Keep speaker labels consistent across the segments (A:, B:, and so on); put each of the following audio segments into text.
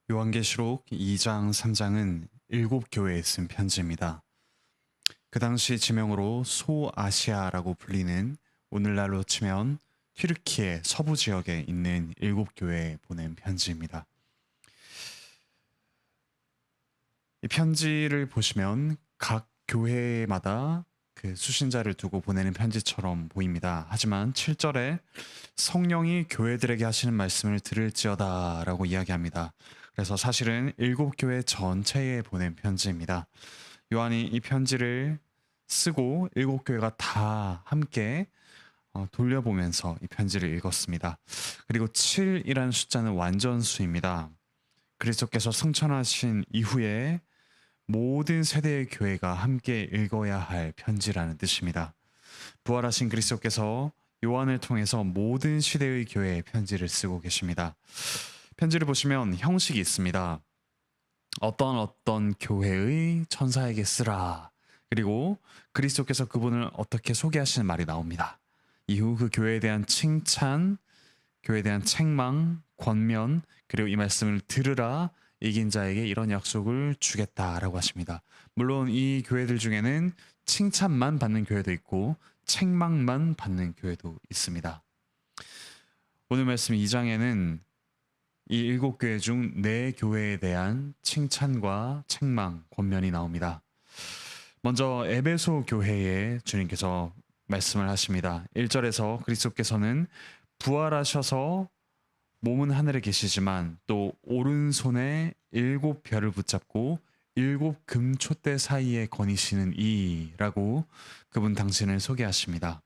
A: 요한계시록 2장, 3장은 7교회에 쓴 편지입니다. 그 당시 지명으로 소아시아라고 불리는 오늘날로 치면 튀르키예 서부 지역에 있는 7교회에 보낸 편지입니다. 이 편지를 보시면 각 교회마다 그 수신자를 두고 보내는 편지처럼 보입니다. 하지만 7절에 성령이 교회들에게 하시는 말씀을 들을지어다 라고 이야기합니다. 그래서 사실은 7교회 전체에 보낸 편지입니다. 요한이 이 편지를 쓰고 7교회가 다 함께 돌려보면서 이 편지를 읽었습니다. 그리고 7이라는 숫자는 완전수입니다. 그리스도께서 승천하신 이후에 모든 세대의 교회가 함께 읽어야 할 편지라는 뜻입니다. 부활하신 그리스도께서 요한을 통해서 모든 시대의 교회에 편지를 쓰고 계십니다. 편지를 보시면 형식이 있습니다. 어떤 교회의 천사에게 쓰라. 그리고 그리스도께서 그분을 어떻게 소개하시는 말이 나옵니다. 이후 그 교회에 대한 칭찬, 교회에 대한 책망, 권면, 그리고 이 말씀을 들으라. 이긴 자에게 이런 약속을 주겠다라고 하십니다. 물론 이 교회들 중에는 칭찬만 받는 교회도 있고 책망만 받는 교회도 있습니다. 오늘 말씀 2장에는 이 7교회 중 4교회에 대한 칭찬과 책망, 권면이 나옵니다. 먼저 에베소 교회에 주님께서 말씀을 하십니다. 1절에서 그리스도께서는 부활하셔서 몸은 하늘에 계시지만 또 오른손에 7별을 붙잡고 7 금촛대 사이에 거니시는 이라고 그분 당신을 소개하십니다.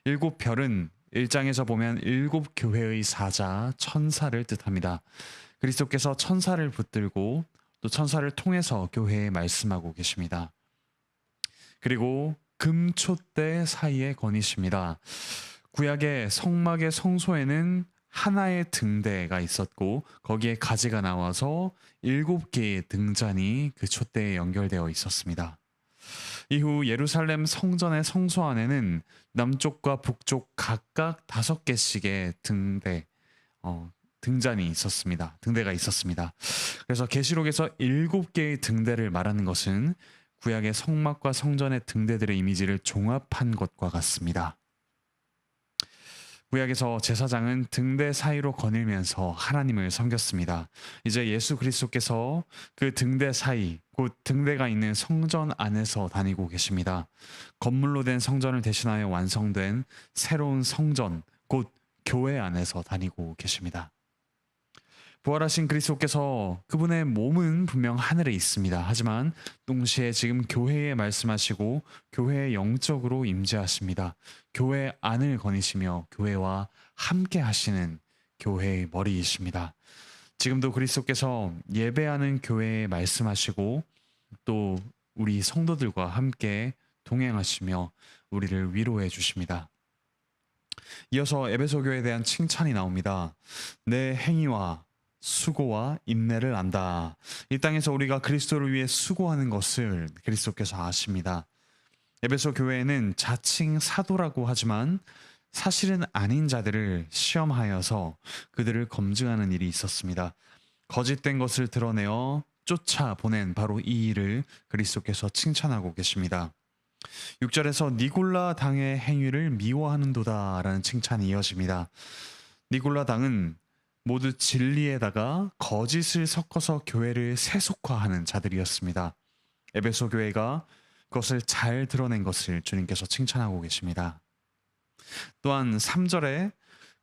A: 7별은 1장에서 보면 7교회의 사자, 천사를 뜻합니다. 그리스도께서 천사를 붙들고 또 천사를 통해서 교회에 말씀하고 계십니다. 그리고 금촛대 사이에 거니십니다. 구약의 성막의 성소에는 하나의 등대가 있었고 거기에 가지가 나와서 7개의 등잔이 그 촛대에 연결되어 있었습니다. 이후 예루살렘 성전의 성소 안에는 남쪽과 북쪽 각각 5개씩의 등잔이 있었습니다. 등대가 있었습니다. 그래서 계시록에서 7개의 등대를 말하는 것은 구약의 성막과 성전의 등대들의 이미지를 종합한 것과 같습니다. 구약에서 제사장은 등대 사이로 거닐면서 하나님을 섬겼습니다. 이제 예수 그리스도께서 그 등대 사이, 곧 등대가 있는 성전 안에서 다니고 계십니다. 건물로 된 성전을 대신하여 완성된 새로운 성전, 곧 교회 안에서 다니고 계십니다. 부활하신 그리스도께서 그분의 몸은 분명 하늘에 있습니다. 하지만 동시에 지금 교회에 말씀하시고 교회에 영적으로 임재하십니다. 교회 안을 거니시며 교회와 함께 하시는 교회의 머리이십니다. 지금도 그리스도께서 예배하는 교회에 말씀하시고 또 우리 성도들과 함께 동행하시며 우리를 위로해 주십니다. 이어서 에베소 교회에 대한 칭찬이 나옵니다. 내 행위와 수고와 인내를 안다. 이 땅에서 우리가 그리스도를 위해 수고하는 것을 그리스도께서 아십니다. 에베소 교회에는 자칭 사도라고 하지만 사실은 아닌 자들을 시험하여서 그들을 검증하는 일이 있었습니다. 거짓된 것을 드러내어 쫓아보낸 바로 이 일을 그리스도께서 칭찬하고 계십니다. 6절에서 니골라 당의 행위를 미워하는도다 라는 칭찬이 이어집니다. 니골라 당은 모두 진리에다가 거짓을 섞어서 교회를 세속화하는 자들이었습니다. 에베소 교회가 그것을 잘 드러낸 것을 주님께서 칭찬하고 계십니다. 또한 3절에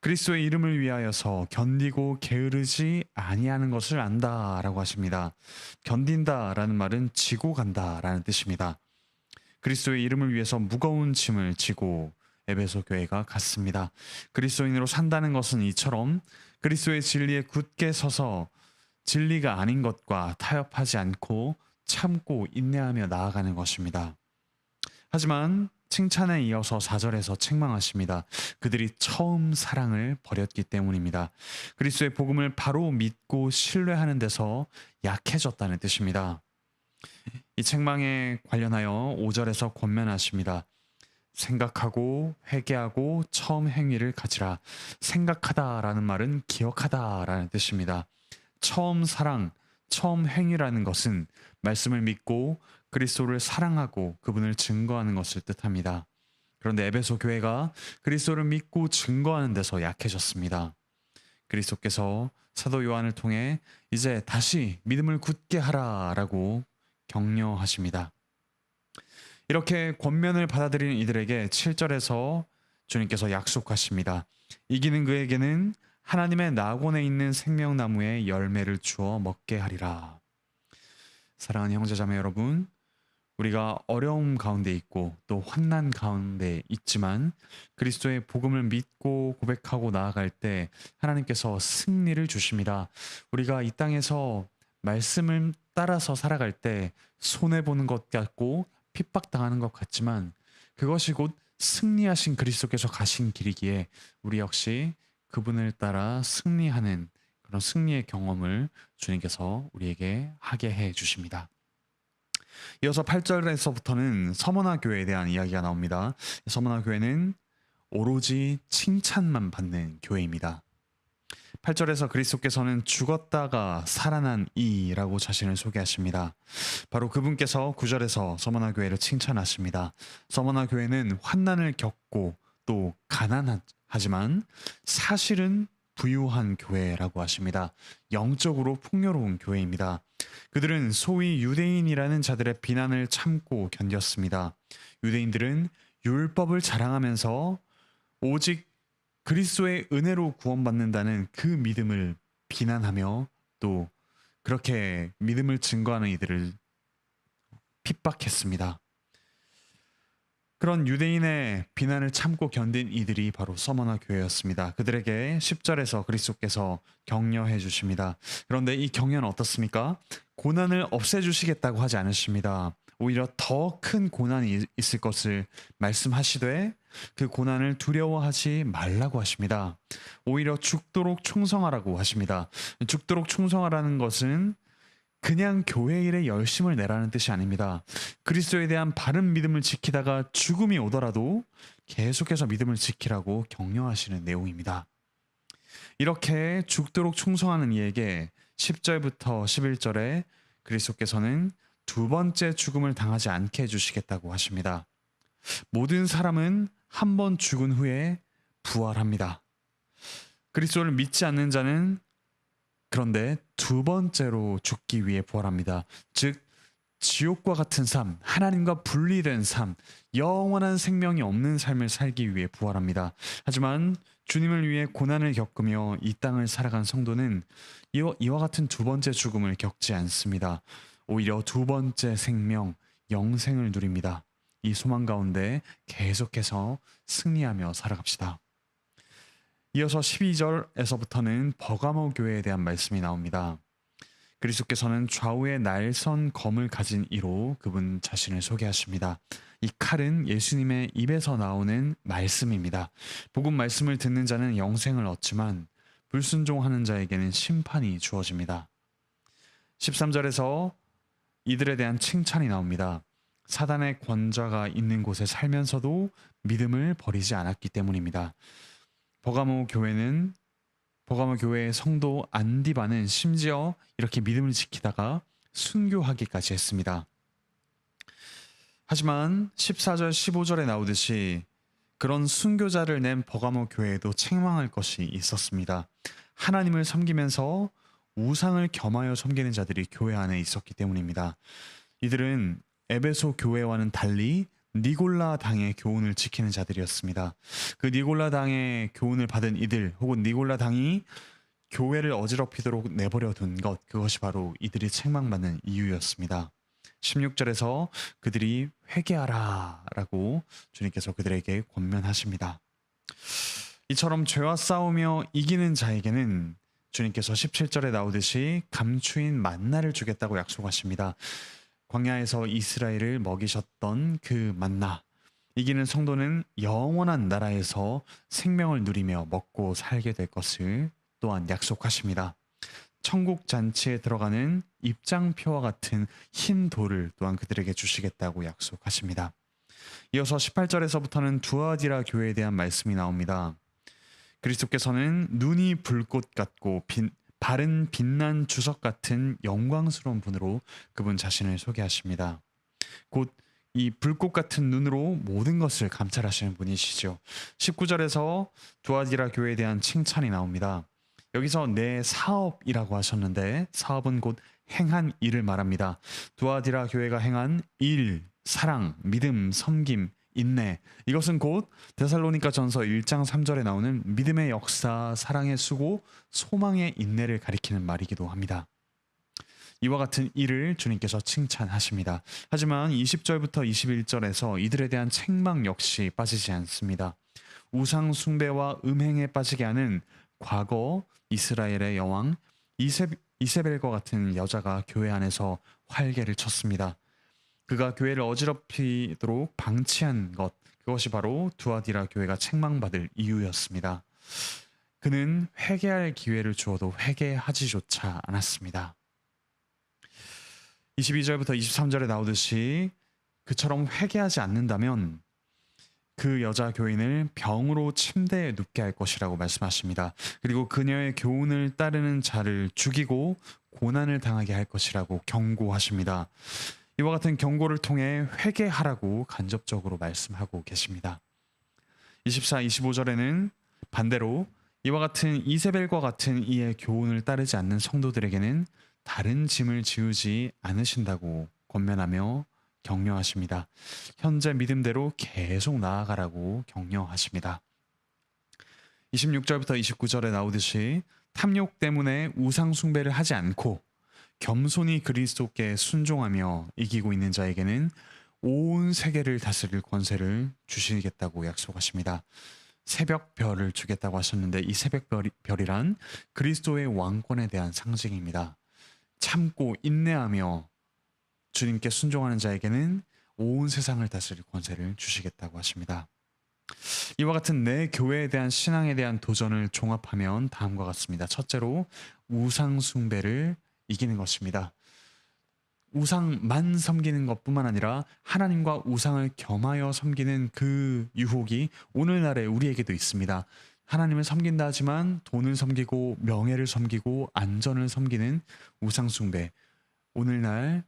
A: 그리스도의 이름을 위하여서 견디고 게으르지 아니하는 것을 안다라고 하십니다. 견딘다라는 말은 지고 간다라는 뜻입니다. 그리스도의 이름을 위해서 무거운 짐을 지고 에베소 교회가 갔습니다. 그리스도인으로 산다는 것은 이처럼 그리스도의 진리에 굳게 서서 진리가 아닌 것과 타협하지 않고 참고 인내하며 나아가는 것입니다. 하지만 칭찬에 이어서 4절에서 책망하십니다. 그들이 처음 사랑을 버렸기 때문입니다. 그리스도의 복음을 바로 믿고 신뢰하는 데서 약해졌다는 뜻입니다. 이 책망에 관련하여 5절에서 권면하십니다. 생각하고 회개하고 처음 행위를 가지라. 생각하다라는 말은 기억하다라는 뜻입니다. 처음 사랑, 처음 행위라는 것은 말씀을 믿고 그리스도를 사랑하고 그분을 증거하는 것을 뜻합니다. 그런데 에베소 교회가 그리스도를 믿고 증거하는 데서 약해졌습니다. 그리스도께서 사도 요한을 통해 이제 다시 믿음을 굳게 하라라고 격려하십니다. 이렇게 권면을 받아들이는 이들에게 7절에서 주님께서 약속하십니다. 이기는 그에게는 하나님의 낙원에 있는 생명나무의 열매를 주어 먹게 하리라. 사랑하는 형제자매 여러분, 우리가 어려움 가운데 있고 또 환난 가운데 있지만 그리스도의 복음을 믿고 고백하고 나아갈 때 하나님께서 승리를 주십니다. 우리가 이 땅에서 말씀을 따라서 살아갈 때 손해보는 것 같고 핍박당하는 것 같지만 그것이 곧 승리하신 그리스도께서 가신 길이기에 우리 역시 그분을 따라 승리하는 그런 승리의 경험을 주님께서 우리에게 하게 해 주십니다. 이어서 8절에서부터는 서머나 교회에 대한 이야기가 나옵니다. 서머나 교회는 오로지 칭찬만 받는 교회입니다. 8절에서 그리스도께서는 죽었다가 살아난 이라고 자신을 소개하십니다. 바로 그분께서 9절에서 서머나 교회를 칭찬하십니다. 서머나 교회는 환난을 겪고 또 가난하지만 사실은 부유한 교회라고 하십니다. 영적으로 풍요로운 교회입니다. 그들은 소위 유대인이라는 자들의 비난을 참고 견뎠습니다. 유대인들은 율법을 자랑하면서 오직 그리스도의 은혜로 구원받는다는 그 믿음을 비난하며 또 그렇게 믿음을 증거하는 이들을 핍박했습니다. 그런 유대인의 비난을 참고 견딘 이들이 바로 서머나 교회였습니다. 그들에게 10절에서 그리스도께서 격려해 주십니다. 그런데 이 격려는 어떻습니까? 고난을 없애주시겠다고 하지 않으십니다. 오히려 더 큰 고난이 있을 것을 말씀하시되 그 고난을 두려워하지 말라고 하십니다. 오히려 죽도록 충성하라고 하십니다. 죽도록 충성하라는 것은 그냥 교회 일에 열심을 내라는 뜻이 아닙니다. 그리스도에 대한 바른 믿음을 지키다가 죽음이 오더라도 계속해서 믿음을 지키라고 격려하시는 내용입니다. 이렇게 죽도록 충성하는 이에게 10절부터 11절에 그리스도께서는 두 번째 죽음을 당하지 않게 해주시겠다고 하십니다. 모든 사람은 한 번 죽은 후에 부활합니다. 그리스도를 믿지 않는 자는 그런데 두 번째로 죽기 위해 부활합니다. 즉 지옥과 같은 삶, 하나님과 분리된 삶, 영원한 생명이 없는 삶을 살기 위해 부활합니다. 하지만 주님을 위해 고난을 겪으며 이 땅을 살아간 성도는 이와 같은 두 번째 죽음을 겪지 않습니다. 오히려 두 번째 생명, 영생을 누립니다. 이 소망 가운데 계속해서 승리하며 살아갑시다. 이어서 12절에서부터는 버가모 교회에 대한 말씀이 나옵니다. 그리스도께서는 좌우에 날선 검을 가진 이로 그분 자신을 소개하십니다. 이 칼은 예수님의 입에서 나오는 말씀입니다. 복음 말씀을 듣는 자는 영생을 얻지만 불순종하는 자에게는 심판이 주어집니다. 13절에서 이들에 대한 칭찬이 나옵니다. 사단의 권좌가 있는 곳에 살면서도 믿음을 버리지 않았기 때문입니다. 버가모 교회의 성도 안디바는 심지어 이렇게 믿음을 지키다가 순교하기까지 했습니다. 하지만 14절 15절에 나오듯이 그런 순교자를 낸 버가모 교회에도 책망할 것이 있었습니다. 하나님을 섬기면서 우상을 겸하여 섬기는 자들이 교회 안에 있었기 때문입니다. 이들은 에베소 교회와는 달리 니골라 당의 교훈을 지키는 자들이었습니다. 그 니골라 당의 교훈을 받은 이들 혹은 니골라 당이 교회를 어지럽히도록 내버려 둔 것, 그것이 바로 이들이 책망받는 이유였습니다. 16절에서 그들이 회개하라 라고 주님께서 그들에게 권면하십니다. 이처럼 죄와 싸우며 이기는 자에게는 주님께서 17절에 나오듯이 감추인 만나를 주겠다고 약속하십니다. 광야에서 이스라엘을 먹이셨던 그 만나, 이기는 성도는 영원한 나라에서 생명을 누리며 먹고 살게 될 것을 또한 약속하십니다. 천국 잔치에 들어가는 입장표와 같은 흰 돌을 또한 그들에게 주시겠다고 약속하십니다. 이어서 18절에서부터는 두아디라 교회에 대한 말씀이 나옵니다. 그리스도께서는 눈이 불꽃 같고 바른 빛난 주석 같은 영광스러운 분으로 그분 자신을 소개하십니다. 곧 이 불꽃 같은 눈으로 모든 것을 감찰하시는 분이시죠. 19절에서 두아디라 교회에 대한 칭찬이 나옵니다. 여기서 내 사업이라고 하셨는데 사업은 곧 행한 일을 말합니다. 두아디라 교회가 행한 일, 사랑, 믿음, 섬김, 인내, 이것은 곧 데살로니가 전서 1장 3절에 나오는 믿음의 역사, 사랑의 수고, 소망의 인내를 가리키는 말이기도 합니다. 이와 같은 일을 주님께서 칭찬하십니다. 하지만 20절부터 21절에서 이들에 대한 책망 역시 빠지지 않습니다. 우상 숭배와 음행에 빠지게 하는 과거 이스라엘의 여왕 이세벨과 같은 여자가 교회 안에서 활개를 쳤습니다. 그가 교회를 어지럽히도록 방치한 것, 그것이 바로 두아디라 교회가 책망받을 이유였습니다. 그는 회개할 기회를 주어도 회개하지조차 않았습니다. 22절부터 23절에 나오듯이 그처럼 회개하지 않는다면 그 여자 교인을 병으로 침대에 눕게 할 것이라고 말씀하십니다. 그리고 그녀의 교훈을 따르는 자를 죽이고 고난을 당하게 할 것이라고 경고하십니다. 이와 같은 경고를 통해 회개하라고 간접적으로 말씀하고 계십니다. 24, 25절에는 반대로 이와 같은 이세벨과 같은 이의 교훈을 따르지 않는 성도들에게는 다른 짐을 지우지 않으신다고 권면하며 격려하십니다. 현재 믿음대로 계속 나아가라고 격려하십니다. 26절부터 29절에 나오듯이 탐욕 때문에 우상 숭배를 하지 않고 겸손히 그리스도께 순종하며 이기고 있는 자에게는 온 세계를 다스릴 권세를 주시겠다고 약속하십니다. 새벽별을 주겠다고 하셨는데 이 새벽별이란 그리스도의 왕권에 대한 상징입니다. 참고 인내하며 주님께 순종하는 자에게는 온 세상을 다스릴 권세를 주시겠다고 하십니다. 이와 같은 내 교회에 대한 신앙에 대한 도전을 종합하면 다음과 같습니다. 첫째로 우상 숭배를 이기는 것입니다. 우상만 섬기는 것뿐만 아니라 하나님과 우상을 겸하여 섬기는 그 유혹이 오늘날에 우리에게도 있습니다. 하나님을 섬긴다 하지만 돈을 섬기고 명예를 섬기고 안전을 섬기는 우상 숭배. 오늘날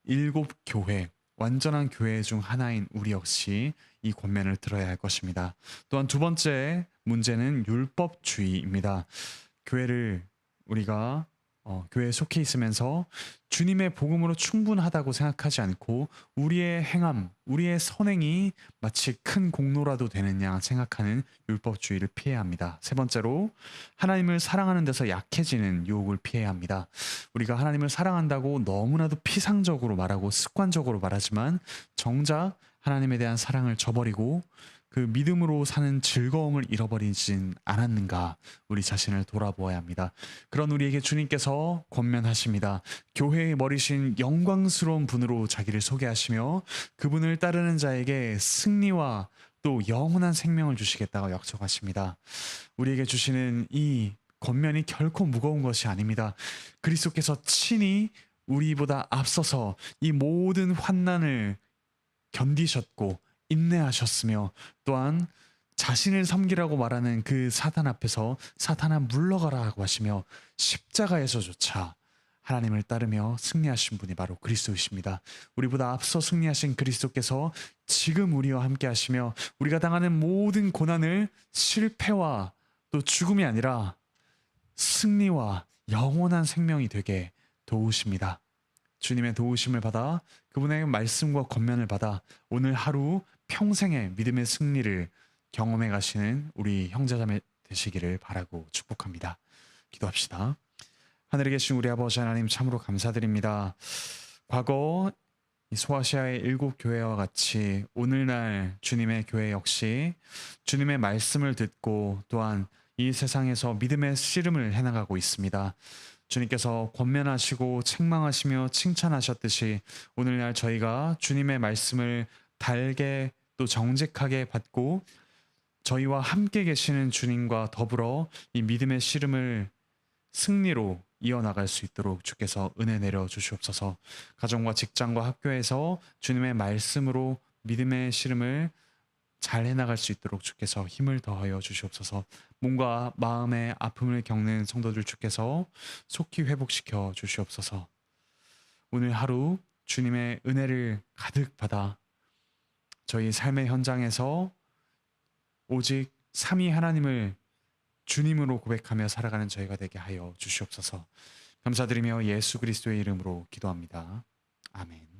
A: 7교회, 완전한 교회 중 하나인 우리 역시 이 권면을 들어야 할 것입니다. 또한 두 번째 문제는 율법주의입니다. 교회를 우리가 교회에 속해 있으면서 주님의 복음으로 충분하다고 생각하지 않고 우리의 행함, 우리의 선행이 마치 큰 공로라도 되는 양 생각하는 율법주의를 피해야 합니다. 세 번째로 하나님을 사랑하는 데서 약해지는 유혹을 피해야 합니다. 우리가 하나님을 사랑한다고 너무나도 피상적으로 말하고 습관적으로 말하지만 정작 하나님에 대한 사랑을 저버리고 그 믿음으로 사는 즐거움을 잃어버리진 않았는가 우리 자신을 돌아보아야 합니다. 그런 우리에게 주님께서 권면하십니다. 교회의 머리신 영광스러운 분으로 자기를 소개하시며 그분을 따르는 자에게 승리와 또 영원한 생명을 주시겠다고 약속하십니다. 우리에게 주시는 이 권면이 결코 무거운 것이 아닙니다. 그리스도께서 친히 우리보다 앞서서 이 모든 환난을 견디셨고 인내하셨으며 또한 자신을 섬기라고 말하는 그 사탄 앞에서 사탄아 물러가라 하고 하시며 십자가에서조차 하나님을 따르며 승리하신 분이 바로 그리스도이십니다. 우리보다 앞서 승리하신 그리스도께서 지금 우리와 함께 하시며 우리가 당하는 모든 고난을 실패와 또 죽음이 아니라 승리와 영원한 생명이 되게 도우십니다. 주님의 도우심을 받아 그분의 말씀과 권면을 받아 오늘 하루 평생의 믿음의 승리를 경험해 가시는 우리 형제자매 되시기를 바라고 축복합니다. 기도합시다. 하늘에 계신 우리 아버지 하나님 참으로 감사드립니다. 과거 이 소아시아의 7교회와 같이 오늘날 주님의 교회 역시 주님의 말씀을 듣고 또한 이 세상에서 믿음의 씨름을 해나가고 있습니다. 주님께서 권면하시고 책망하시며 칭찬하셨듯이 오늘날 저희가 주님의 말씀을 달게 또 정직하게 받고 저희와 함께 계시는 주님과 더불어 이 믿음의 씨름을 승리로 이어나갈 수 있도록 주께서 은혜 내려 주시옵소서. 가정과 직장과 학교에서 주님의 말씀으로 믿음의 씨름을 잘 해나갈 수 있도록 주께서 힘을 더하여 주시옵소서. 몸과 마음의 아픔을 겪는 성도들 주께서 속히 회복시켜 주시옵소서. 오늘 하루 주님의 은혜를 가득 받아 저희 삶의 현장에서 오직 삼위 하나님을 주님으로 고백하며 살아가는 저희가 되게 하여 주시옵소서. 감사드리며 예수 그리스도의 이름으로 기도합니다. 아멘.